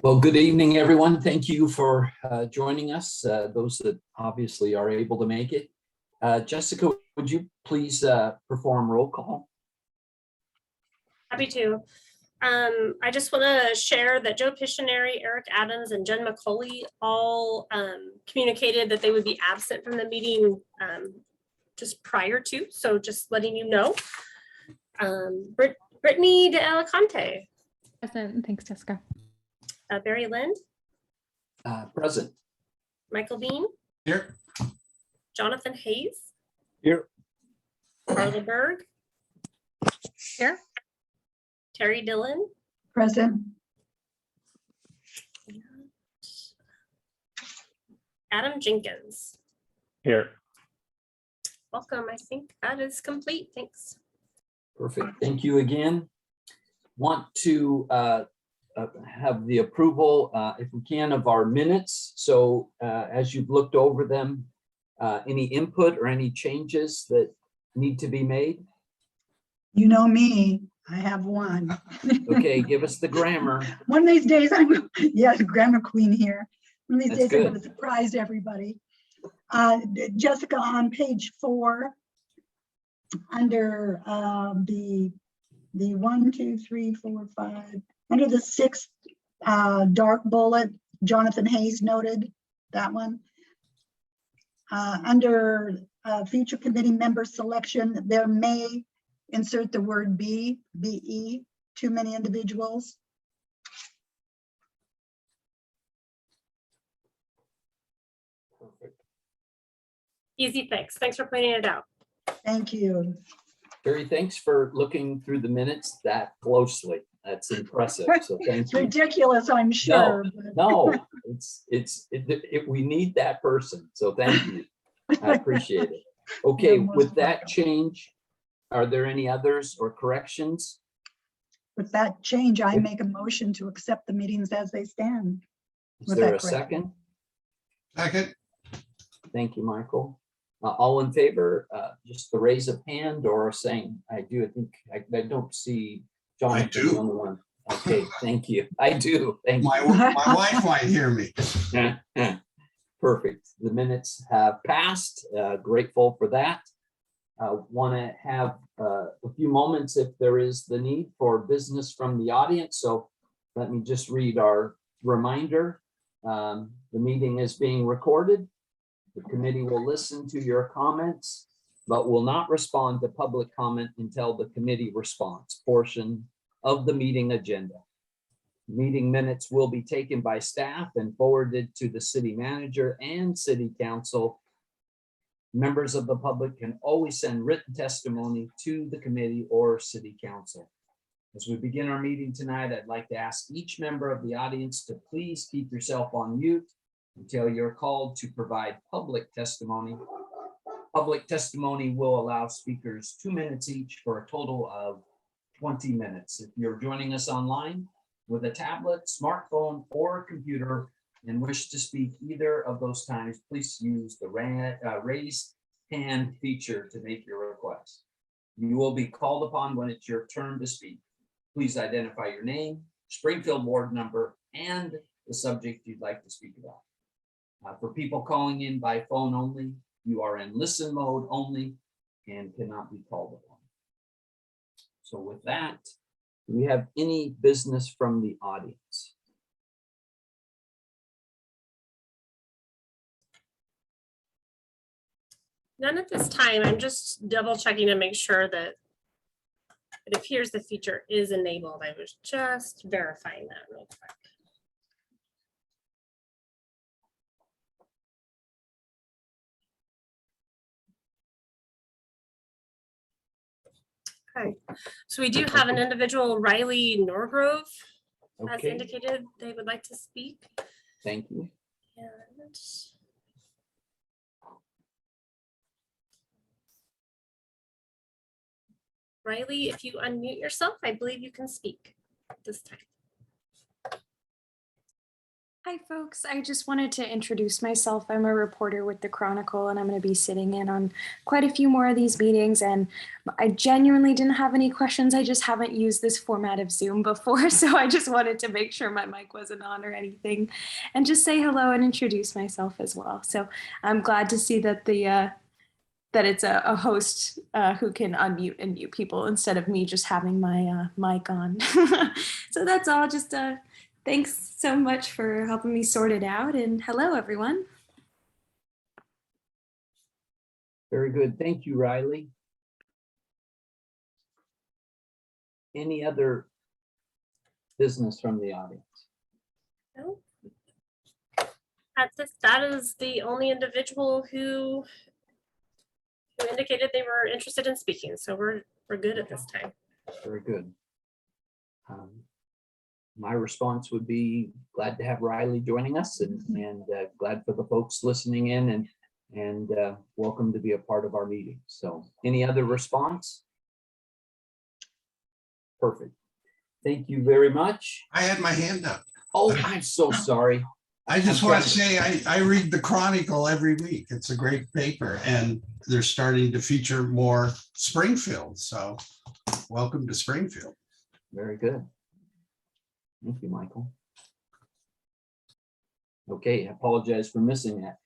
Well, good evening, everyone. Thank you for joining us, those that obviously are able to make it. Jessica, would you please perform roll call? Happy to. I just want to share that Joe Pictionary, Eric Adams, and Jen McCauley all communicated that they would be absent from the meeting just prior to, so just letting you know. Brittany de Alicante. Present. Thanks, Jessica. Barry Lind. Present. Michael Bean. Here. Jonathan Hayes. Here. Carla Berg. Here. Terry Dillon. Present. Adam Jenkins. Here. Welcome. I think that is complete. Thanks. Perfect. Thank you again. Want to have the approval, if we can, of our minutes. So as you've looked over them, any input or any changes that need to be made? You know me, I have one. Okay, give us the grammar. One of these days, yes, grammar queen here. One of these That's days, I'm good. going to surprise everybody. Jessica, on page 4, under the 1, 2, 3, 4, 5, under the 6th dark bullet, Jonathan Hayes noted that one. Under future committee member selection, there may insert the word be, too many individuals. Perfect. Easy fix. Thanks for pointing it out. Thank you. Barry, thanks for looking through the minutes that closely. That's impressive. So thank It's you. ridiculous, I'm sure. but- No, we need that person. So thank you. I appreciate it. Okay, You're most with that welcome. change, are there any others or corrections? With that change, I make a motion to accept the meetings as they stand. Is With there that a correction. second? Second. Thank you, Michael. All in favor, just the raise of hand or saying, I do, I think, I don't see Jonathan. do. the only one. Okay, thank you. I do, thank My wife might hear me. you. Perfect. The minutes have passed. Grateful for that. Want to have a few moments if there is the need for business from the audience. So let me just read our reminder. The meeting is being recorded. The committee will listen to your comments, but will not respond to public comment until the committee response portion of the meeting agenda. Meeting minutes will be taken by staff and forwarded to the city manager and city council. Members of the public can always send written testimony to the committee or city council. As we begin our meeting tonight, I'd like to ask each member of the audience to please keep yourself on mute until you're called to provide public testimony. Public testimony will allow speakers 2 minutes each for a total of 20 minutes. If you're joining us online with a tablet, smartphone, or computer and wish to speak either of those times, please use the raise hand feature to make your request. You will be called upon when it's your turn to speak. Please identify your name, Springfield ward number, and the subject you'd like to speak about. For people calling in by phone only, you are in listen mode only and cannot be called upon. So with that, do we have any business from the audience? None at this time. I'm just double checking to make sure that it appears the feature is enabled. I was just verifying that real quick. Okay, so we do have an individual, Riley Norgrove, has Okay, indicated they would like to speak. thank you. And Riley, if you unmute yourself, I believe you can speak this time. Hi, folks. I just wanted to introduce myself. I'm a reporter with the Chronicle, and I'm going to be sitting in on quite a few more of these meetings. And I genuinely didn't have any questions. I just haven't used this format of Zoom before, so I just wanted to make sure my mic wasn't on or anything, and just say hello and introduce myself as well. So I'm glad to see that that it's a host who can unmute and mute people instead of me just having my mic on. So that's all. Just thanks so much for helping me sort it out. And hello, everyone. Very good. Thank you, Riley. Any other business from the audience? No. That is the only individual who indicated they were interested in speaking. So we're good at this time. Very good. My response would be glad to have Riley joining us and glad for the folks listening in and welcome to be a part of our meeting. So any other response? Perfect. Thank you very much. I had my hand up. Oh, I'm so sorry. I just want to say, I read the Chronicle every week. It's a great paper and they're starting to feature more Springfield. So welcome to Springfield. Very good. Thank you, Michael. Okay, I apologize for missing that.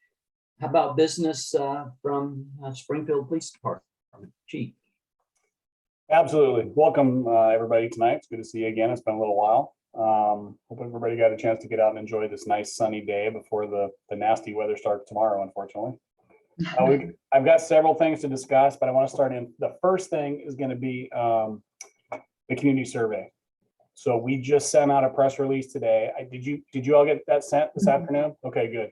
How about business from Springfield Police Department? Chief. Absolutely. Welcome, everybody tonight. It's good to see you again. It's been a little while. Hope everybody got a chance to get out and enjoy this nice sunny day before the nasty weather starts tomorrow, unfortunately. I've got several things to discuss, but I want to start in. The first thing is going to be the community survey. So we just sent out a press release today. Did you all get that sent this afternoon? Okay, good.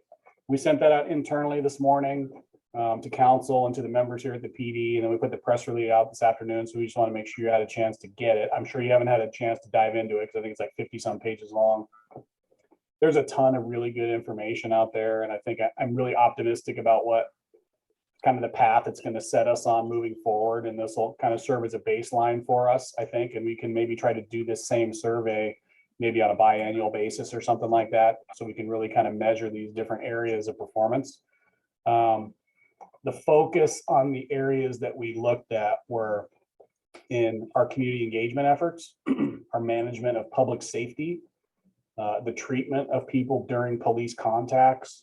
We sent that out internally this morning to council and to the members here at the PD, and then we put the press release out this afternoon. So we just want to make sure you had a chance to get it. I'm sure you haven't had a chance to dive into it because I think it's like 50 some pages long. There's a ton of really good information out there, and I think I'm really optimistic about what kind of the path it's going to set us on moving forward. And this will kind of serve as a baseline for us, I think, and we can maybe try to do this same survey maybe on a biannual basis or something like that. So we can really kind of measure these different areas of performance. The focus on the areas that we looked at were in our community engagement efforts, our management of public safety, the treatment of people during police contacts.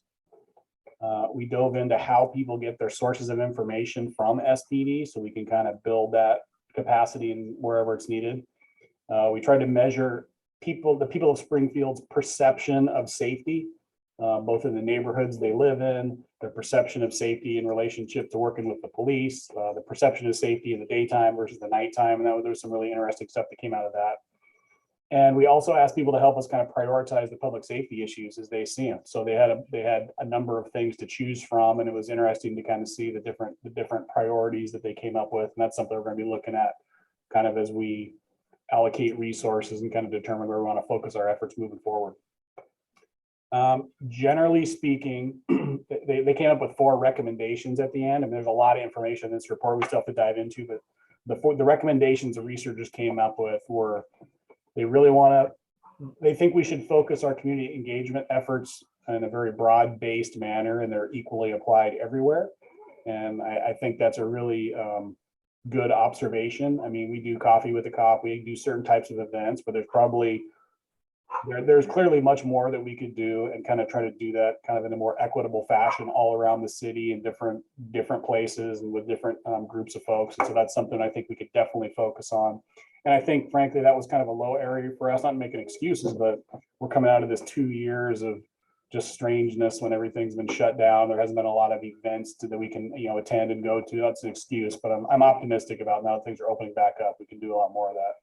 We dove into how people get their sources of information from SPD, so we can kind of build that capacity in wherever it's needed. We tried to measure the people of Springfield's perception of safety, both in the neighborhoods they live in, their perception of safety in relationship to working with the police, the perception of safety in the daytime versus the nighttime, and there was some really interesting stuff that came out of that. And we also asked people to help us kind of prioritize the public safety issues as they see them. So they had a number of things to choose from, and it was interesting to kind of see the different priorities that they came up with. And that's something we're going to be looking at kind of as we allocate resources and kind of determine where we want to focus our efforts moving forward. Generally speaking, they came up with 4 recommendations at the end. I mean, there's a lot of information in this report we still have to dive into, but the recommendations the researchers came up with were they think we should focus our community engagement efforts in a very broad-based manner, and they're equally applied everywhere. And I think that's a really good observation. I mean, we do coffee with a cop, we do certain types of events, but there's clearly much more that we could do and kind of try to do that kind of in a more equitable fashion all around the city in different places and with different groups of folks. And so that's something I think we could definitely focus on. And I think, frankly, that was kind of a low area for us, not making excuses, but we're coming out of this 2 years of just strangeness when everything's been shut down. There hasn't been a lot of events that we can, attend and go to. That's an excuse, but I'm optimistic about now that things are opening back up. We can do a lot more of that.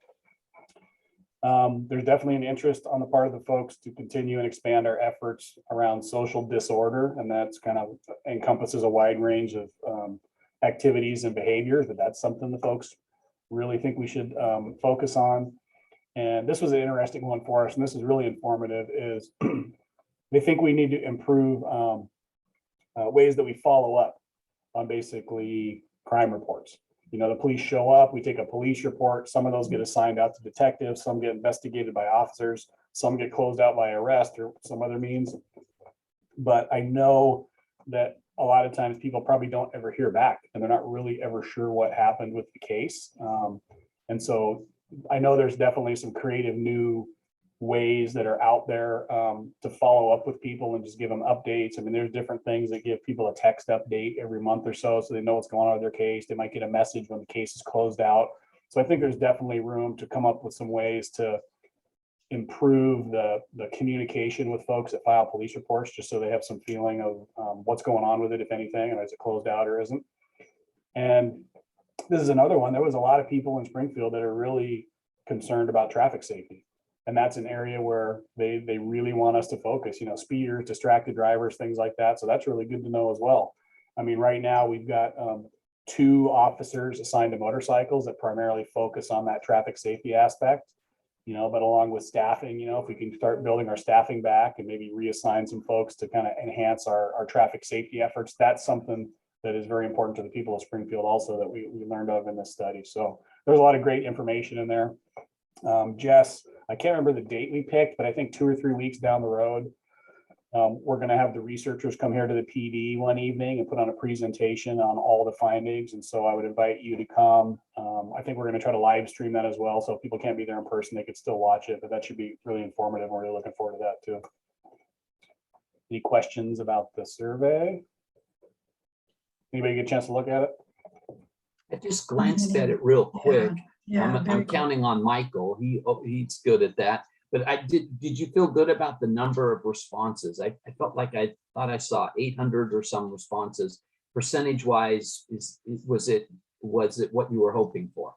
There's definitely an interest on the part of the folks to continue and expand our efforts around social disorder, and that's kind of encompasses a wide range of activities and behaviors, but that's something the folks really think we should focus on. And this was an interesting one for us, and this is really informative, is they think we need to improve ways that we follow up on basically crime reports. the police show up, we take a police report. Some of those get assigned out to detectives, some get investigated by officers, some get closed out by arrest or some other means. But I know that a lot of times people probably don't ever hear back and they're not really ever sure what happened with the case. And so I know there's definitely some creative new ways that are out there to follow up with people and just give them updates. I mean, there's different things that give people a text update every month or so they know what's going on with their case. They might get a message when the case is closed out. So I think there's definitely room to come up with some ways to improve the communication with folks that file police reports, just so they have some feeling of what's going on with it, if anything, and is it closed out or isn't. And this is another one. There was a lot of people in Springfield that are really concerned about traffic safety. And that's an area where they really want us to focus, speeders, distracted drivers, things like that. So that's really good to know as well. I mean, right now we've got 2 officers assigned to motorcycles that primarily focus on that traffic safety aspect, but along with staffing, if we can start building our staffing back and maybe reassign some folks to kind of enhance our traffic safety efforts, that's something that is very important to the people of Springfield also that we learned of in this study. So there's a lot of great information in there. Jess, I can't remember the date we picked, but I think 2 or 3 weeks down the road, we're going to have the researchers come here to the PD one evening and put on a presentation on all the findings. And so I would invite you to come. I think we're going to try to live stream that as well. So if people can't be there in person, they could still watch it, but that should be really informative. We're really looking forward to that too. Any questions about the survey? Anybody get a chance to look at it? I just glanced at it real quick. Yeah, I'm very good. counting on Michael. He's good at that. But did you feel good about the number of responses? I felt like I thought I saw 800 or some responses. Percentage wise, was it what you were hoping for?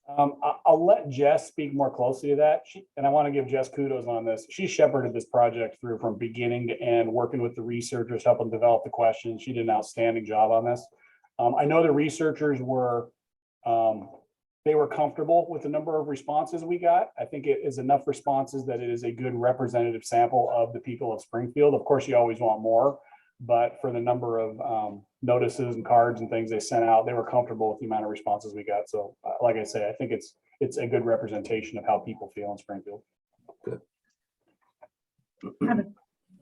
I'll let Jess speak more closely to that. And I want to give Jess kudos on this. She shepherded this project through from beginning to end, working with the researchers, helping develop the questions. She did an outstanding job on this. I know the researchers were they were comfortable with the number of responses we got. I think it is enough responses that it is a good representative sample of the people of Springfield. Of course, you always want more, but for the number of notices and cards and things they sent out, they were comfortable with the amount of responses we got. So like I say, I think it's a good representation of how people feel in Springfield. Good.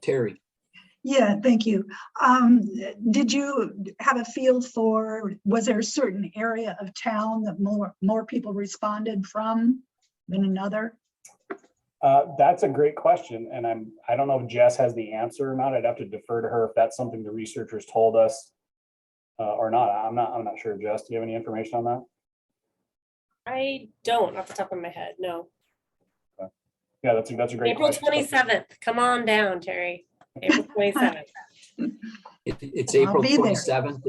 Terry. Yeah, thank you. Did you have a feel for, was there a certain area of town that more people responded from than another? That's a great question. And I don't know if Jess has the answer or not. I'd have to defer to her if that's something the researchers told us or not. I'm not sure. Jess, do you have any information on that? I don't off the top of my head, no. Okay. Yeah, that's a great April question. 27th, come on down, Terry. April 27th. It's I'll April be there. 27th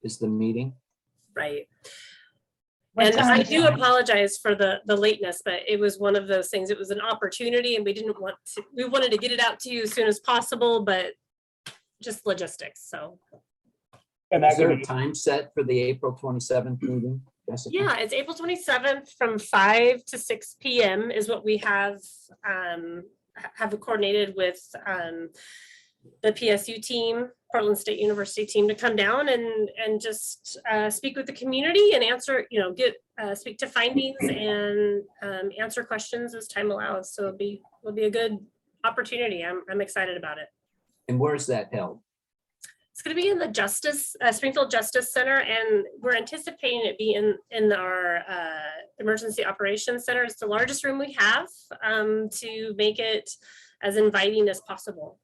is the meeting. Right. What And time I is do it? apologize for the lateness, but it was one of those things. It was an opportunity and we wanted to get it out to you as soon as possible, but just logistics, so. And Is that there could a be, time set for the April 27th meeting? Jessica? Yeah, it's April 27th from 5 to 6 p.m. is what we have coordinated with the PSU team, Portland State University team, to come down and just speak with the community and answer, speak to findings and answer questions as time allows. So it'll be a good opportunity. I'm excited about it. And where's that held? It's going to be in the Springfield Justice Center, and we're anticipating it being in our Emergency Operations Center. It's the largest room we have to make it as inviting as possible.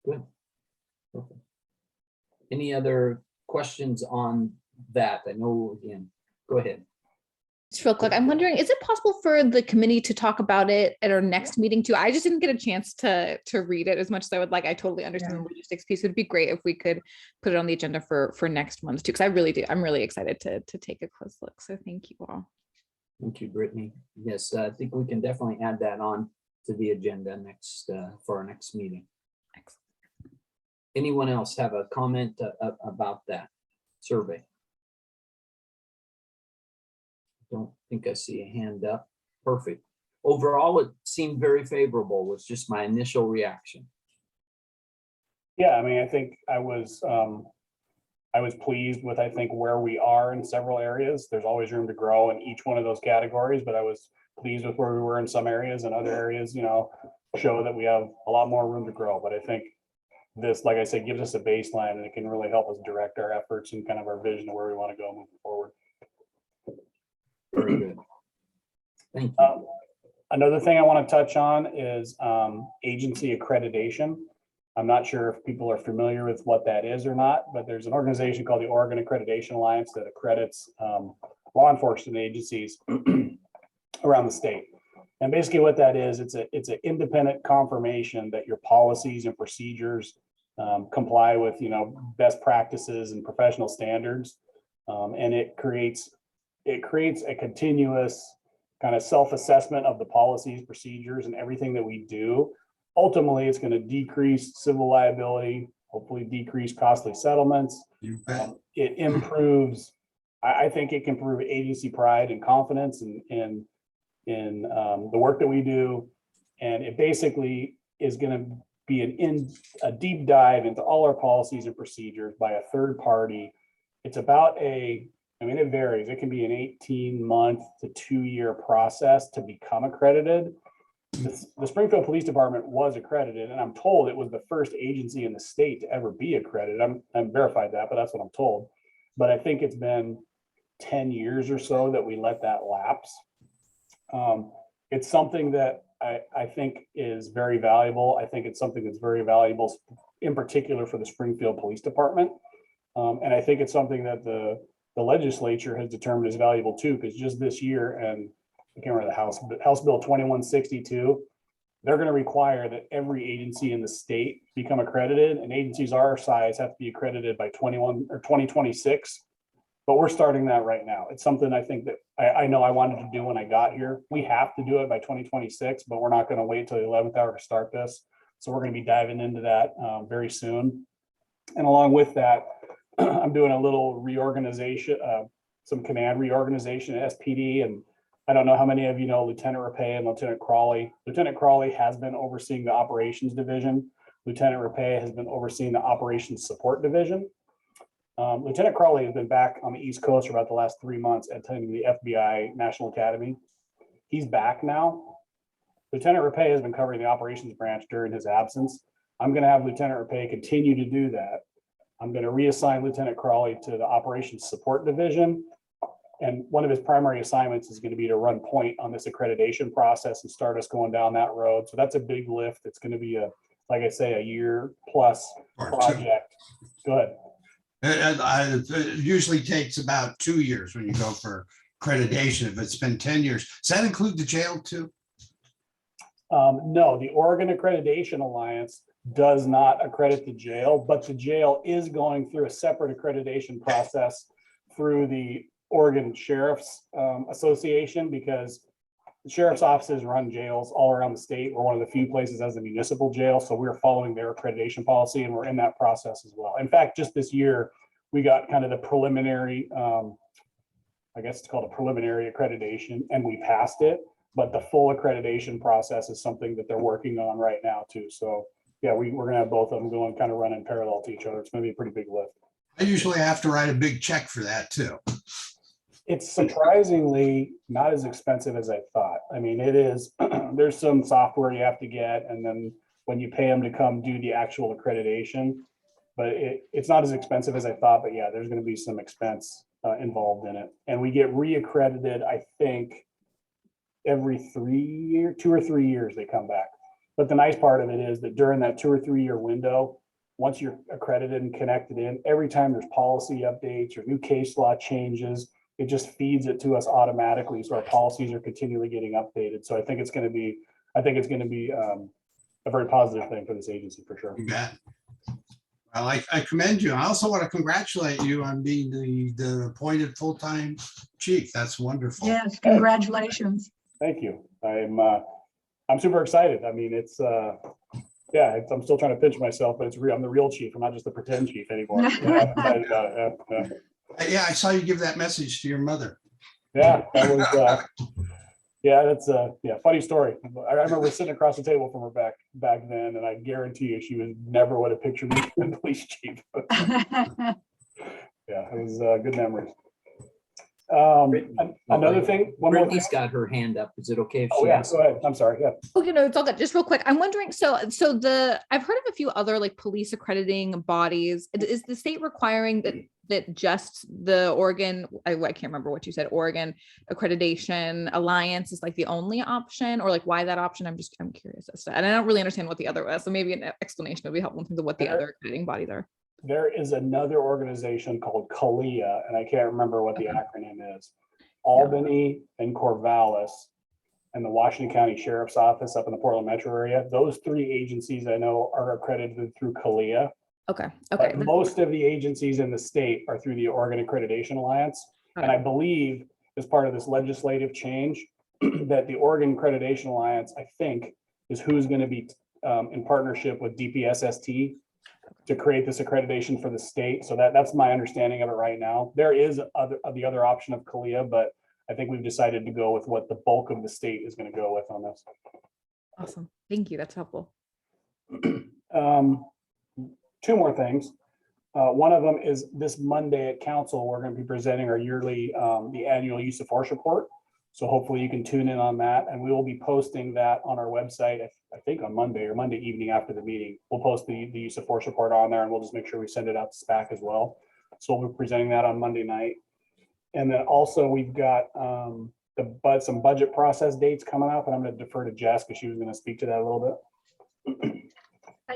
Good. Okay. Any other questions on that? I know, again, go ahead. Just real quick, I'm wondering, is it possible for the committee to talk about it at our next meeting too? I just didn't get a chance to read it as much as I would like. I totally understand the logistics piece. It'd be great if we could put it on the agenda for next month too, because I really do. I'm really excited to take a close look. So thank you all. Thank you, Brittany. Yes, I think we can definitely add that on to the agenda next for our next meeting. Excellent. Anyone else have a comment about that survey? Don't think I see a hand up. Perfect. Overall, it seemed very favorable, was just my initial reaction. yeah, I mean, I think I I was pleased with, I think, where we are in several areas. There's always room to grow in each one of those categories, but I was pleased with where we were in some areas, and other areas, show that we have a lot more room to grow. But I think this, like I said, gives us a baseline, and it can really help us direct our efforts and kind of our vision of where we want to go moving forward. Very good. Thank you. Another thing I want to touch on is agency accreditation. I'm not sure if people are familiar with what that is or not, but there's an organization called the Oregon Accreditation Alliance that accredits law enforcement agencies around the state. And basically what that is, it's an independent confirmation that your policies and procedures comply with, best practices and professional standards. And it creates a continuous kind of self-assessment of the policies, procedures, and everything that we do. Ultimately, it's going to decrease civil liability, hopefully decrease costly settlements. You bet. It improves, I think it can improve agency pride and confidence in the work that we do. And it basically is going to be a deep dive into all our policies and procedures by a third party. It's about it varies. It can be an 18-month to 2-year process to become accredited. The Springfield Police Department was accredited, and I'm told it was the first agency in the state to ever be accredited. I'm verified that, but that's what I'm told. But I think it's been 10 years or so that we let that lapse. It's something that I think is very valuable. I think it's something that's very valuable in particular for the Springfield Police Department. And I think it's something that the legislature has determined is valuable too, because just this year, and I can't remember the House Bill 2162, they're going to require that every agency in the state become accredited, and agencies our size have to be accredited by 2026. But we're starting that right now. It's something I think that I know I wanted to do when I got here. We have to do it by 2026, but we're not going to wait till the 11th hour to start this. So we're going to be diving into that very soon. And along with that, I'm doing a little reorganization, some command reorganization at SPD. And I don't know how many of you know Lieutenant Rapay and Lieutenant Crawley. Lieutenant Crawley has been overseeing the operations division. Lieutenant Rapay has been overseeing the operations support division. Lieutenant Crawley has been back on the East Coast for about the last 3 months attending the FBI National Academy. He's back now. Lieutenant Rapay has been covering the operations branch during his absence. I'm going to have Lieutenant Rapay continue to do that. I'm going to reassign Lieutenant Crawley to the operations support division. And one of his primary assignments is going to be to run point on this accreditation process and start us going down that road. So that's a big lift. It's going to be like I say, a year plus project. Go ahead. It usually takes about 2 years when you go for accreditation. If it's been 10 years, does that include the jail too? No, the Oregon Accreditation Alliance does not accredit the jail, but the jail is going through a separate accreditation process through the Oregon Sheriff's Association, because the sheriff's offices run jails all around the state. We're one of the few places as a municipal jail, so we're following their accreditation policy, and we're in that process as well. In fact, just this year, we got kind of the preliminary, I guess it's called a preliminary accreditation, and we passed it. But the full accreditation process is something that they're working on right now too. So yeah, we're going to have both of them going kind of running parallel to each other. It's going to be a pretty big lift. I usually have to write a big check for that too. It's surprisingly not as expensive as I thought. I mean, it is, there's some software you have to get, and then when you pay them to come do the actual accreditation, but it's not as expensive as I thought. But yeah, there's going to be some expense involved in it. And we get reaccredited, I think, every 2 or 3 years they come back. But the nice part of it is that during that 2 or 3 year window, once you're accredited and connected in, every time there's policy updates or new case law changes, it just feeds it to us automatically. So our policies are continually getting updated. So I think it's going to be a very positive thing for this agency for sure. You bet. Well, I commend you. I also want to congratulate you on being the appointed full-time chief. That's wonderful. Yes, congratulations. Thank you. I'm super excited. I mean, it's I'm still trying to pinch myself, but it's real. I'm the real chief. I'm not just the pretend chief anymore. Yeah, I'm excited about it. Yeah, I saw you give that message to your mother. Yeah, that was that's funny story. I remember sitting across the table from her back then, and I guarantee you she never would have pictured me as the police chief. Yeah, it was good memories. Brittany. Another thing, one more thing. Brittany's got her hand up. Is it okay if Oh, she yeah, asks? go ahead. I'm sorry. Yeah. Okay, no, it's all good. Just real quick. I'm wondering, I've heard of a few other like police accrediting bodies. Is the state requiring that just the Oregon, I can't remember what you said, Oregon Accreditation Alliance is like the only option, or like why that option? I'm curious as to, and I don't really understand what the other was. So maybe an explanation would be helpful in terms of what the other accrediting bodies are. There is another organization called CALIA, and I can't remember what the acronym is. Albany and Corvallis and the Washington County Sheriff's Office up in the Portland metro area. Those three agencies I know are accredited through CALIA. Okay. But most of the agencies in the state are through the Oregon Accreditation Alliance. And I believe as part of this legislative change that the Oregon Accreditation Alliance, I think, is who's going to be in partnership with DPSST to create this accreditation for the state. So that's my understanding of it right now. There is the other option of CALIA, but I think we've decided to go with what the bulk of the state is going to go with on this. Awesome. Thank you. That's helpful. Two more things. One of them is this Monday at council, we're going to be presenting our yearly, the annual use of force report. So hopefully you can tune in on that, and we will be posting that on our website, I think on Monday or Monday evening after the meeting. We'll post the use of force report on there, and we'll just make sure we send it out to SPAC as well. So we'll be presenting that on Monday night. And then also we've got some budget process dates coming up, and I'm going to defer to Jess because she was going to speak to that a little bit.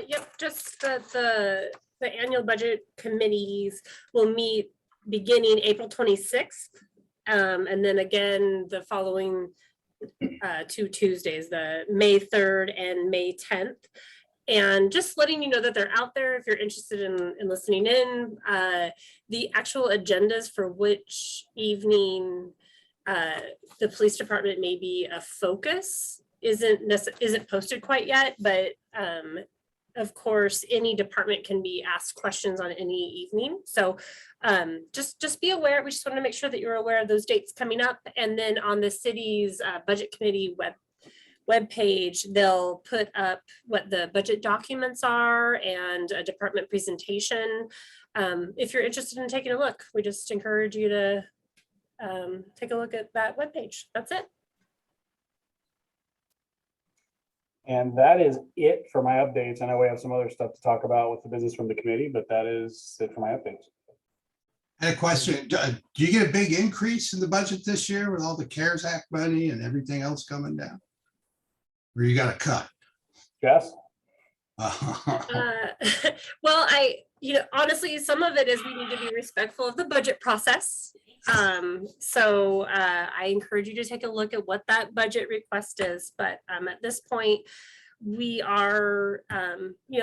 Yep, just the annual budget committees will meet beginning April 26th. And then again, the following 2 Tuesdays, the May 3rd and May 10th. And just letting you know that they're out there if you're interested in listening in. The actual agendas for which evening the police department may be a focus isn't posted quite yet, but of course, any department can be asked questions on any evening. So just be aware. We just want to make sure that you're aware of those dates coming up. And then on the city's budget committee web page, they'll put up what the budget documents are and a department presentation. If you're interested in taking a look, we just encourage you to take a look at that web page. That's it. And that is it for my updates. I know we have some other stuff to talk about with the business from the committee, but that is it for my updates. I had a question. Do you get a big increase in the budget this year with all the CARES Act money and everything else coming down? Or you got a cut? Jess? Well, honestly, some of it is we need to be respectful of the budget process. So I encourage you to take a look at what that budget request is. But at this point, we are,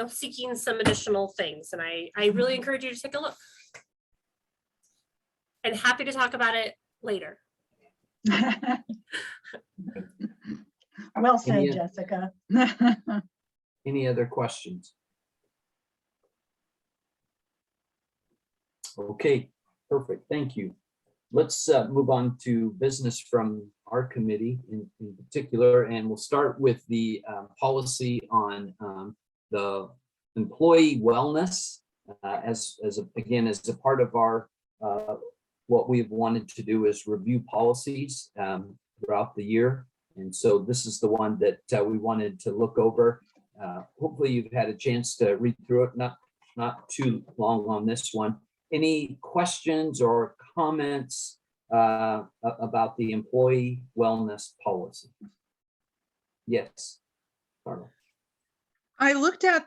seeking some additional things. And I really encourage you to take a look. And happy to talk about it later. Well said, Any- Jessica. Any other questions? Okay, perfect. Thank you. Let's move on to business from our committee in particular, and we'll start with the policy on the employee wellness as a part of our what we've wanted to do is review policies throughout the year. And so this is the one that we wanted to look over. Hopefully you've had a chance to read through it, not too long on this one. Any questions or comments about the employee wellness policy? Yes, Carla. I looked at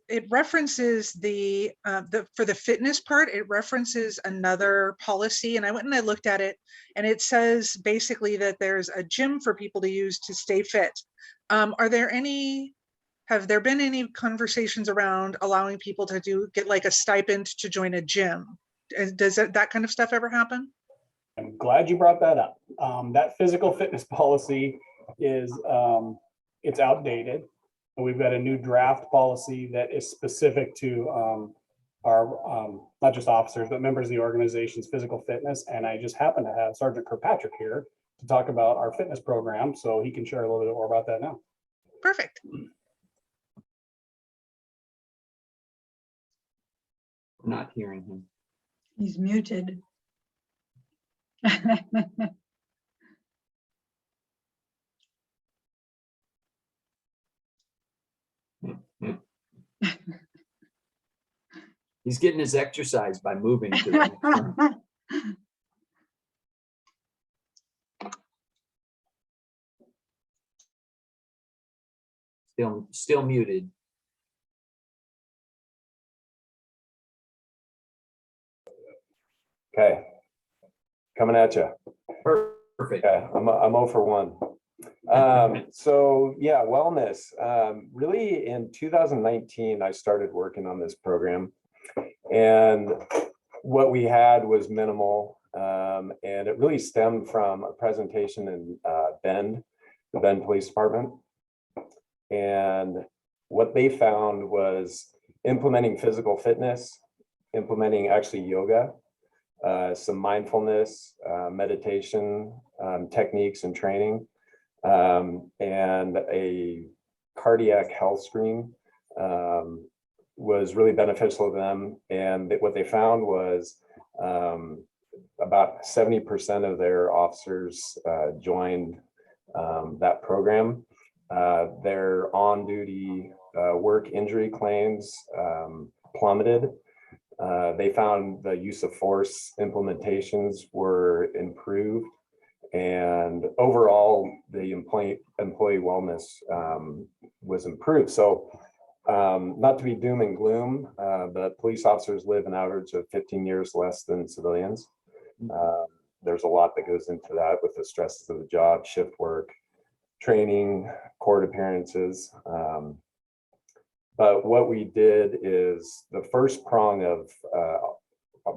it references for the fitness part, it references another policy, and I went and I looked at it, and it says basically that there's a gym for people to use to stay fit. Have there been any conversations around allowing people to get like a stipend to join a gym? Does that kind of stuff ever happen? I'm glad you brought that up. That physical fitness policy is, it's outdated. And we've got a new draft policy that is specific to our, not just officers, but members of the organization's physical fitness. And I just happen to have Sergeant Kirkpatrick here to talk about our fitness program. So he can share a little bit more about that now. Perfect. We're not hearing him. He's muted. He's getting his exercise by moving to the next room. Still muted. Okay, coming at you. Perfect. Okay, I'm 0 for 1. So yeah, wellness. Really in 2019, I started working on this program, and what we had was minimal, and it really stemmed from a presentation in Bend, the Bend Police Department. And what they found was implementing physical fitness, implementing actually yoga, some mindfulness, meditation techniques and training, and a cardiac health screen was really beneficial to them. And what they found was about 70% of their officers joined that program. Their on-duty work injury claims plummeted. They found the use of force implementations were improved, and overall the employee wellness was improved. So not to be doom and gloom, but police officers live an average of 15 years less than civilians. There's a lot that goes into that with the stresses of the job, shift work, training, court appearances. But what we did is the first prong of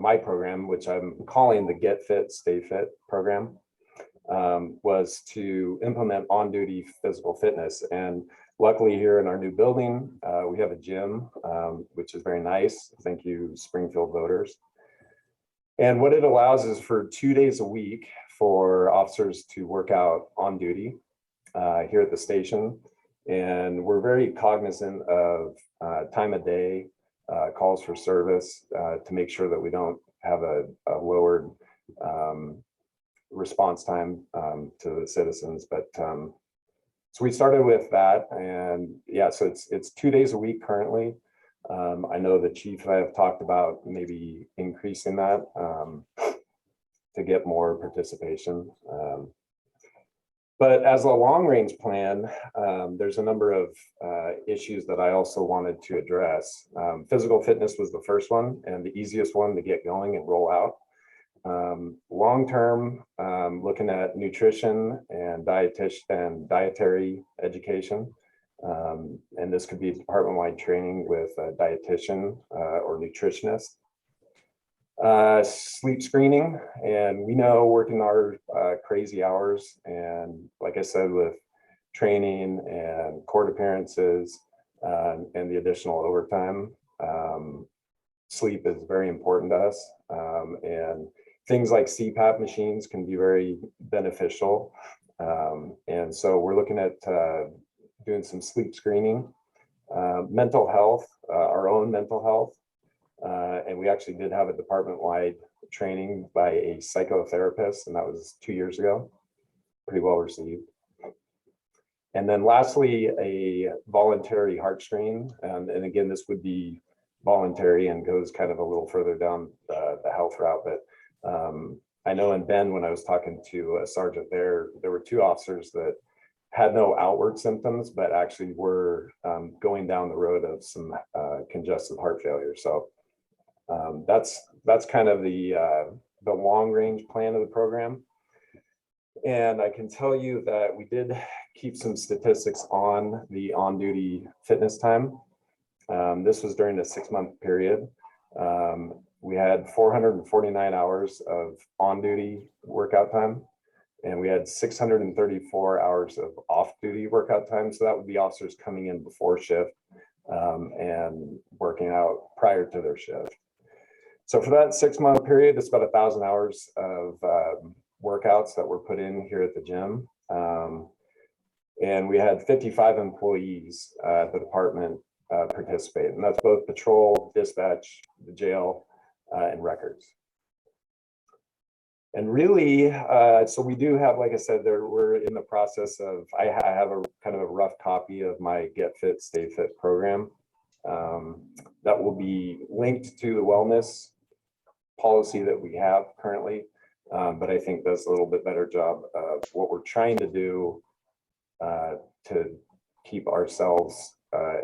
my program, which I'm calling the Get Fit, Stay Fit program, was to implement on-duty physical fitness. And luckily here in our new building, we have a gym, which is very nice. Thank you, Springfield voters. And what it allows is for 2 days a week for officers to work out on duty here at the station. And we're very cognizant of time of day, calls for service to make sure that we don't have a lowered response time to the citizens. But so we started with that, and yeah, so it's 2 days a week currently. I know the chief and I have talked about maybe increasing that to get more participation. But as a long-range plan, there's a number of issues that I also wanted to address. Physical fitness was the first one and the easiest one to get going and roll out. Long-term, looking at nutrition and dietary education. And this could be department-wide training with a dietitian or nutritionist. Sleep screening, and we know working our crazy hours, and like I said, with training and court appearances and the additional overtime, sleep is very important to us. And things like CPAP machines can be very beneficial. And so we're looking at doing some sleep screening, mental health, our own mental health. And we actually did have a department-wide training by a psychotherapist, and that was 2 years ago, pretty well received. And then lastly, a voluntary heart screen. And again, this would be voluntary and goes kind of a little further down the health route. But I know in Bend, when I was talking to a sergeant there were 2 officers that had no outward symptoms, but actually were going down the road of some congestive heart failure. So that's kind of the long range plan of the program. And I can tell you that we did keep some statistics on the on-duty fitness time. This was during a 6-month period. We had 449 hours of on-duty workout time, and we had 634 hours of off-duty workout time. So that would be officers coming in before shift and working out prior to their shift. So for that 6-month period, it's about 1,000 hours of workouts that were put in here at the gym. And we had 55 employees at the department participate, and that's both patrol, dispatch, the jail, and records. And really, so we do have, like I said, we're in the process of, I have a kind of a rough copy of my Get Fit, Stay Fit program that will be linked to the wellness policy that we have currently, but I think does a little bit better job of what we're trying to do to keep ourselves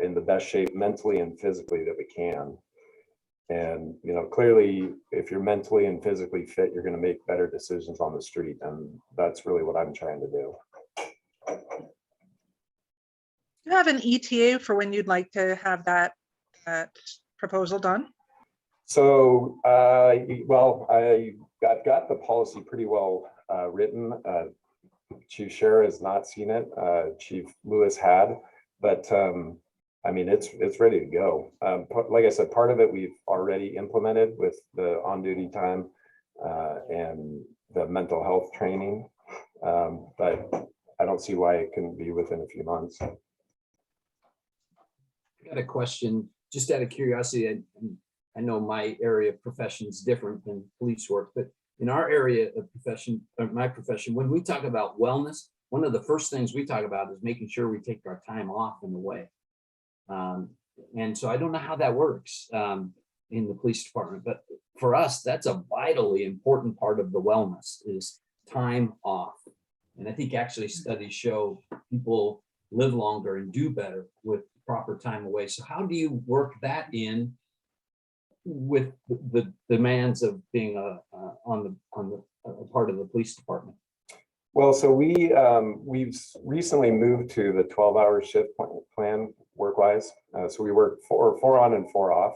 in the best shape mentally and physically that we can. And, you know, clearly, if you're mentally and physically fit, you're going to make better decisions on the street. And that's really what I'm trying to do. Do you have an ETA for when you'd like to have that proposal done? So, well, I've got the policy pretty well written. Chief Scherer has not seen it. Chief Lewis had, but I mean, it's ready to go. Like I said, part of it we've already implemented with the on-duty time and the mental health training, but I don't see why it couldn't be within a few months. I got a question, just out of curiosity. I know my area of profession is different than police work, but in our area of profession, or my profession, when we talk about wellness, one of the first things we talk about is making sure we take our time off in the way. And so I don't know how that works in the police department, but for us, that's a vitally important part of the wellness is time off. And I think actually studies show people live longer and do better with proper time away. So how do you work that in with the demands of being on the part of the police department? Well, so we've recently moved to the 12-hour shift plan work-wise. So we work four on and 4 off,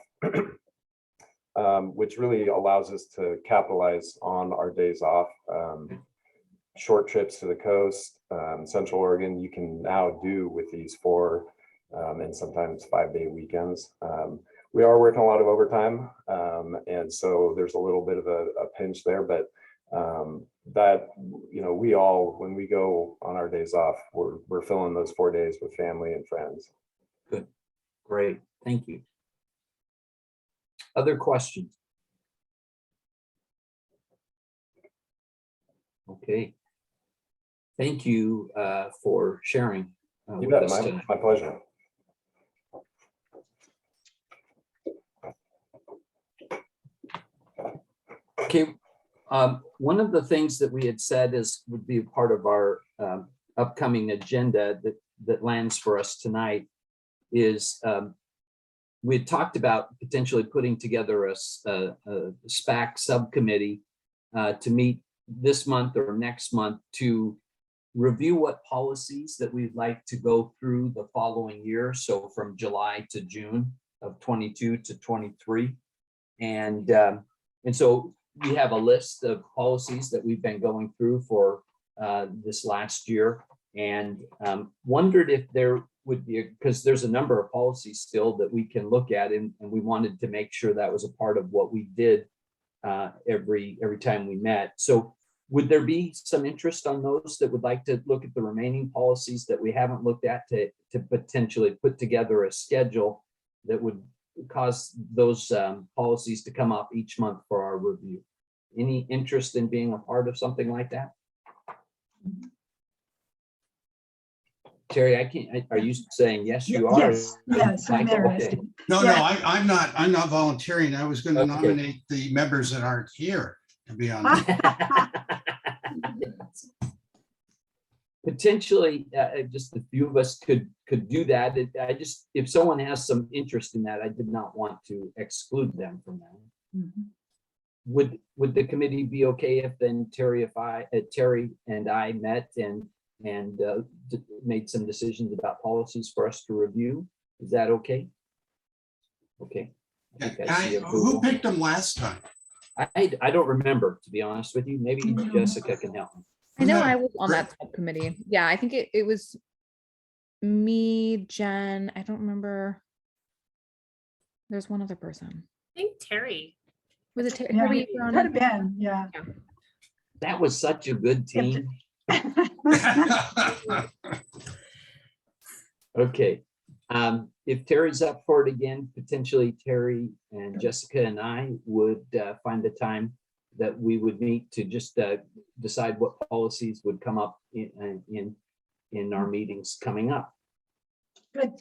which really allows us to capitalize on our days off. Short trips to the coast, Central Oregon, you can now do with these 4 and sometimes 5-day weekends. We are working a lot of overtime, and so there's a little bit of a pinch there, but that, you know, we all, when we go on our days off, we're filling those 4 days with family and friends. Good, great, thank you. Other questions? Okay. Thank you for sharing. You bet, my pleasure. Okay, one of the things that we had said would be a part of our upcoming agenda that lands for us tonight is we had talked about potentially putting together a SPAC subcommittee to meet this month or next month to review what policies that we'd like to go through the following year. So from July to June of 22 to 23. And so we have a list of policies that we've been going through for this last year, and wondered if there would be, because there's a number of policies still that we can look at, and we wanted to make sure that was a part of what we did every time we met. So would there be some interest on those that would like to look at the remaining policies that we haven't looked at to potentially put together a schedule that would cause those policies to come up each month for our review? Any interest in being a part of something like that? Terry, I can't, are you saying yes, you are? Yes, I'm interested. Okay. No, Yeah. I'm not volunteering. I was going to Okay. nominate the members that aren't here to be on. that. Potentially, just a few of us could do that. I just, if someone has some interest in that, I did not want to exclude them from that. Mhm. Would the committee be okay if then Terry and I met and made some decisions about policies for us to review? Is that okay? Okay. I think I see Who approval. picked them last time? I don't remember, to be honest with you. Maybe Mhm. Jessica can help me. I know I Yeah, was on great. that subcommittee. Yeah, I think it was me, Jen. I don't remember. There's one other person. I think Terry. Was it Yeah, Terry? could have been, yeah. That was such a good team. Okay. If Terry's up for it again, potentially Terry and Jessica and I would find the time that we would meet to just decide what policies would come up in our meetings coming up. Good.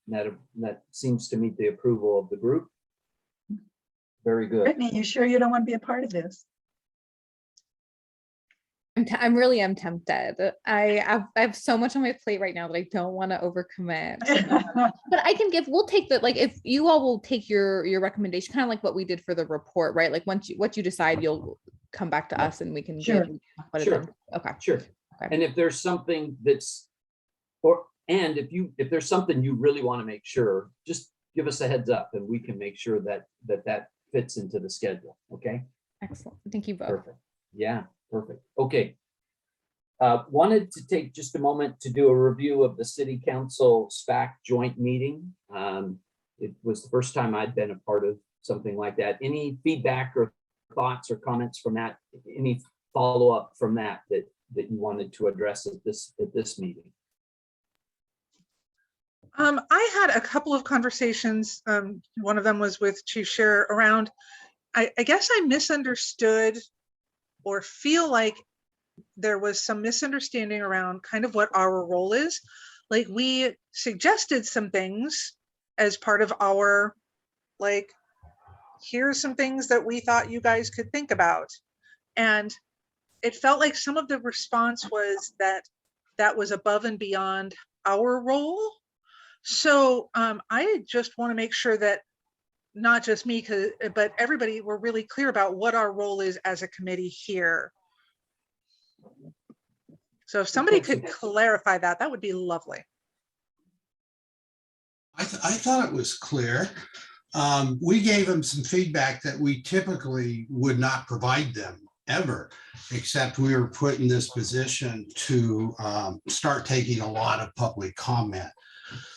That seems to meet the approval of the group. Very good. Brittany, you sure you don't want to be a part of this? I'm really am tempted. I have so much on my plate right now that I don't want to overcommit. But I can we'll take the, like, if you all will take your recommendation, kind of like what we did for the report, right? Like what you decide, you'll come back to us and we can Sure. put it Sure. in. Okay. Sure. Okay. And if there's something if there's something you really want to make sure, just give us a heads up and we can make sure that fits into the schedule. Okay. Excellent. Thank you both. Perfect. Yeah, perfect. Okay. Wanted to take just a moment to do a review of the city council SPAC joint meeting. It was the first time I'd been a part of something like that. Any feedback or thoughts or comments from that? Any follow-up from that you wanted to address at this meeting? I had a couple of conversations. One of them was with Chief Scherer around, I guess I misunderstood or feel like there was some misunderstanding around kind of what our role is. Like, we suggested some things as part of our, like, here's some things that we thought you guys could think about. And it felt like some of the response was that that was above and beyond our role. So I just want to make sure that not just me, but everybody, we're really clear about what our role is as a committee here. So if somebody could clarify that, that would be lovely. I thought it was clear. We gave them some feedback that we typically would not provide them ever, except we were put in this position to start taking a lot of public comment.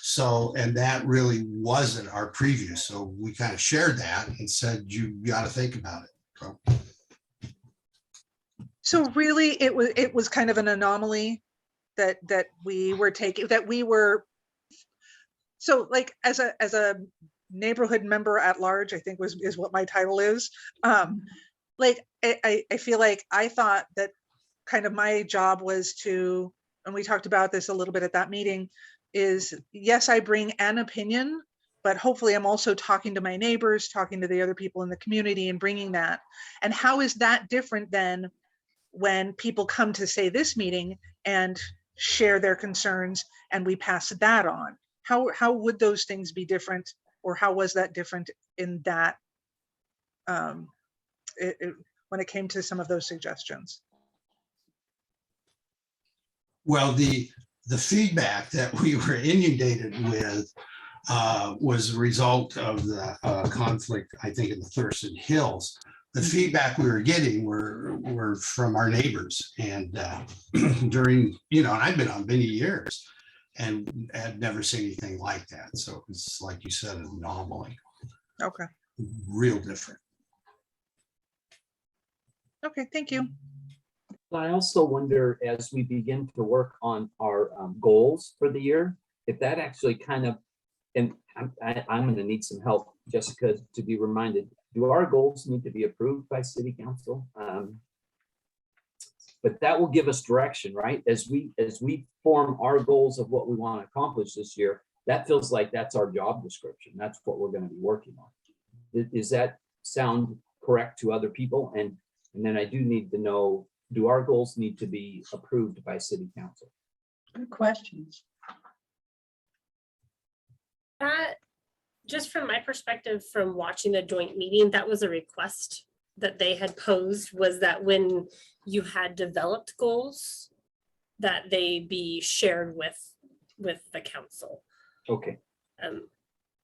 So, and that really wasn't our preview. So we kind of shared that and said, you got to think about it. So really, it was kind of an anomaly that we were taking, that we were. So, like, as a neighborhood member at large, I think is what my title is. Like, I feel like I thought that kind of my job was to, and we talked about this a little bit at that meeting, is yes, I bring an opinion, but hopefully I'm also talking to my neighbors, talking to the other people in the community and bringing that. And how is that different than when people come to, say, this meeting and share their concerns and we pass that on? How would those things be different, or how was that different in that when it came to some of those suggestions? Well, the feedback that we were inundated with was a result of the conflict, I think, in the Thurston Hills. The feedback we were getting were from our neighbors, and during, and I've been on many years and had never seen anything like that. So it was, like you said, an anomaly. Okay. Real different. Okay, thank you. I also wonder, as we begin to work on our goals for the year, if that actually kind of, and I'm going to need some help, Jessica, to be reminded, do our goals need to be approved by city council? But that will give us direction, right? As we form our goals of what we want to accomplish this year, that feels like that's our job description. That's what we're going to be working on. Does that sound correct to other people? And then I do need to know, do our goals need to be approved by city council? Good questions. That, just from my perspective, from watching the joint meeting, that was a request that they had posed, was that when you had developed goals, that they be shared with the council. Okay.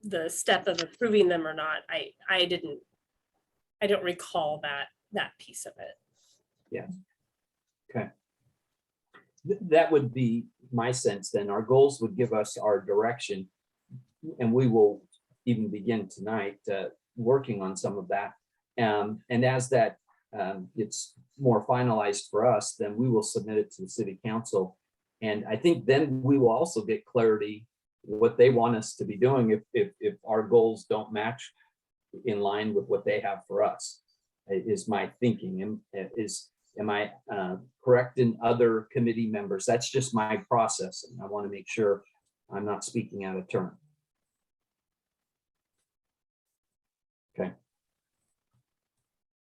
The step of approving them or not, I don't recall that piece of it. Yeah. Okay. That would be my sense then. Our goals would give us our direction, and we will even begin tonight working on some of that. And as that it's more finalized for us, then we will submit it to the city council. And I think then we will also get clarity what they want us to be doing if our goals don't match in line with what they have for us. is my thinking. Am I correct in other committee members? That's just my process, and I want to make sure I'm not speaking out of turn. Okay.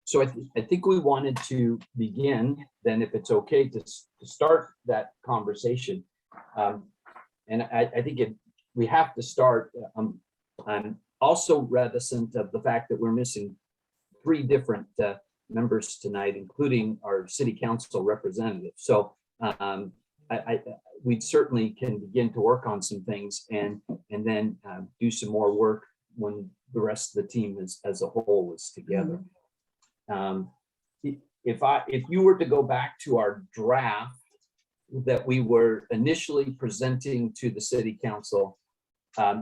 So I think we wanted to begin then, if it's okay, to start that conversation. And I think we have to start. I'm also reticent of the fact that we're missing 3 different members tonight, including our city council representative. So we certainly can begin to work on some things and then do some more work when the rest of the team as a whole is together. If you were to go back to our draft that we were initially presenting to the city council,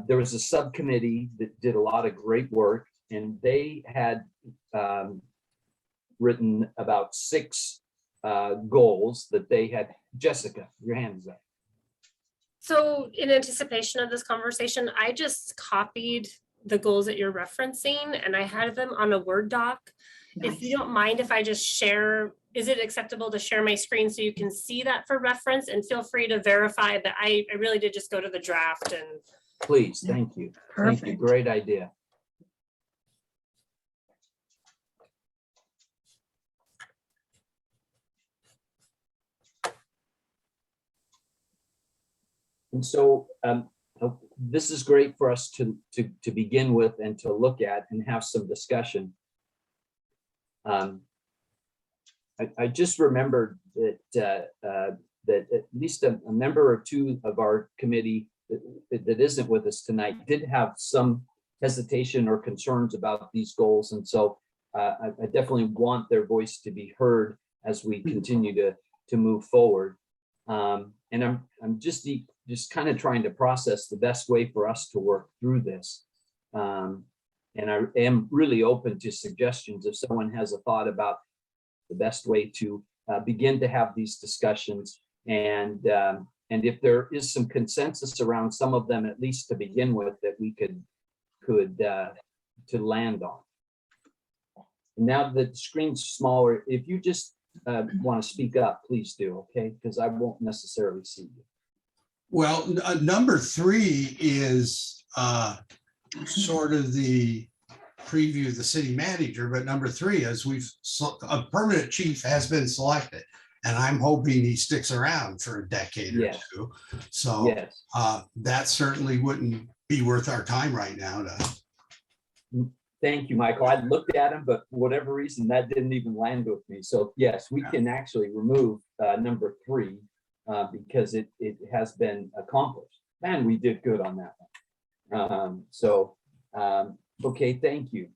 there was a subcommittee that did a lot of great work, and they had written about 6 goals that they had. Jessica, your hand is up. So in anticipation of this conversation, I just copied the goals that you're referencing and I had them on a Word doc. If you don't mind, if I just share, is it acceptable to share my screen so you can see that for reference, and feel free to verify that I really did just go to the draft and. Please, thank you. Thank you, Perfect. great idea. And so this is great for us to begin with and to look at and have some discussion. I just remembered that that at least a member or 2 of our committee that isn't with us tonight did have some hesitation or concerns about these goals, and so I definitely want their voice to be heard as we continue to move forward. And I'm just kind of trying to process the best way for us to work through this. And I am really open to suggestions if someone has a thought about the best way to begin to have these discussions. And if there is some consensus around some of them, at least to begin with, that we could to land on. Now that the screen's smaller, if you just want to speak up, please do, okay? Because I won't necessarily see you. Well, number 3 is sort of the preview of the city manager, but number 3 is a permanent chief has been selected, and I'm hoping he sticks around for a decade or 2. So Yes. That certainly wouldn't be worth our time right now to. Thank you, Michael. I looked at him, but for whatever reason, that didn't even land with me. So yes, we can actually remove number 3 because it has been accomplished. Man, we did good on that one. Okay, thank you.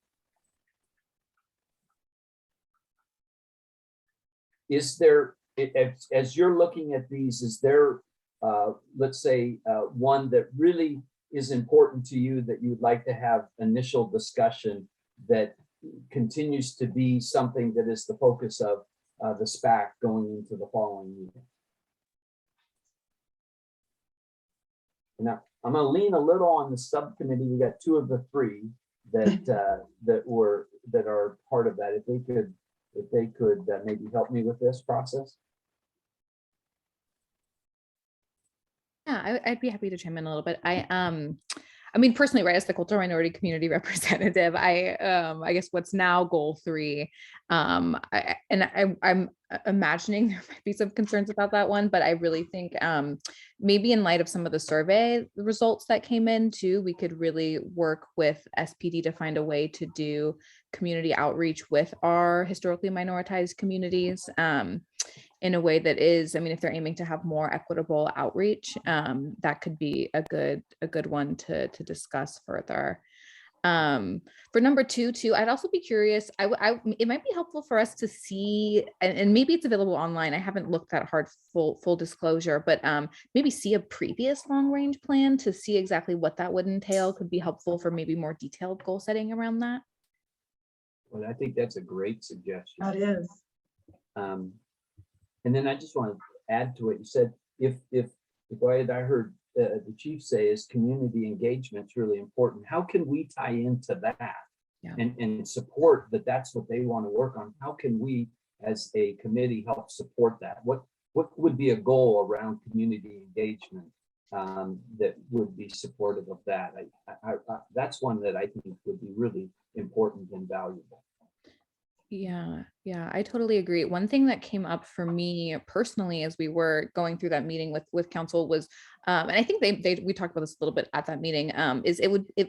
Is there, as you're looking at these, is there, let's say, one that really is important to you that you'd like to have initial discussion that continues to be something that is the focus of the SPAC going into the following meeting? Now, I'm going to lean a little on the subcommittee. We got 2 of the 3 that that are part of that. If they could maybe help me with this process. Yeah, I'd be happy to chime in a little bit. I mean, personally, right, as the cultural minority community representative, I guess what's now goal 3, I'm imagining there might be some concerns about that one, but I really think maybe in light of some of the survey results that came in too, we could really work with SPD to find a way to do community outreach with our historically minoritized communities. In a way that is, I mean, if they're aiming to have more equitable outreach, that could be a good one to discuss further. For number 2 too, I'd also be curious, it might be helpful for us to see, and maybe it's available online. I haven't looked that hard, full disclosure, but maybe see a previous long range plan to see exactly what that would entail could be helpful for maybe more detailed goal setting around that. Well, I think that's a great suggestion. That is. And then I just want to add to what you said. If what I heard the chief say is community engagement is really important, how can we tie into that? and support that that's what they want to work on. How can we as a committee help support that? What would be a goal around community engagement that would be supportive of that? That's one that I think would be really important and valuable. Yeah, I totally agree. One thing that came up for me personally as we were going through that meeting with council was, and I think we talked about this a little bit at that meeting, is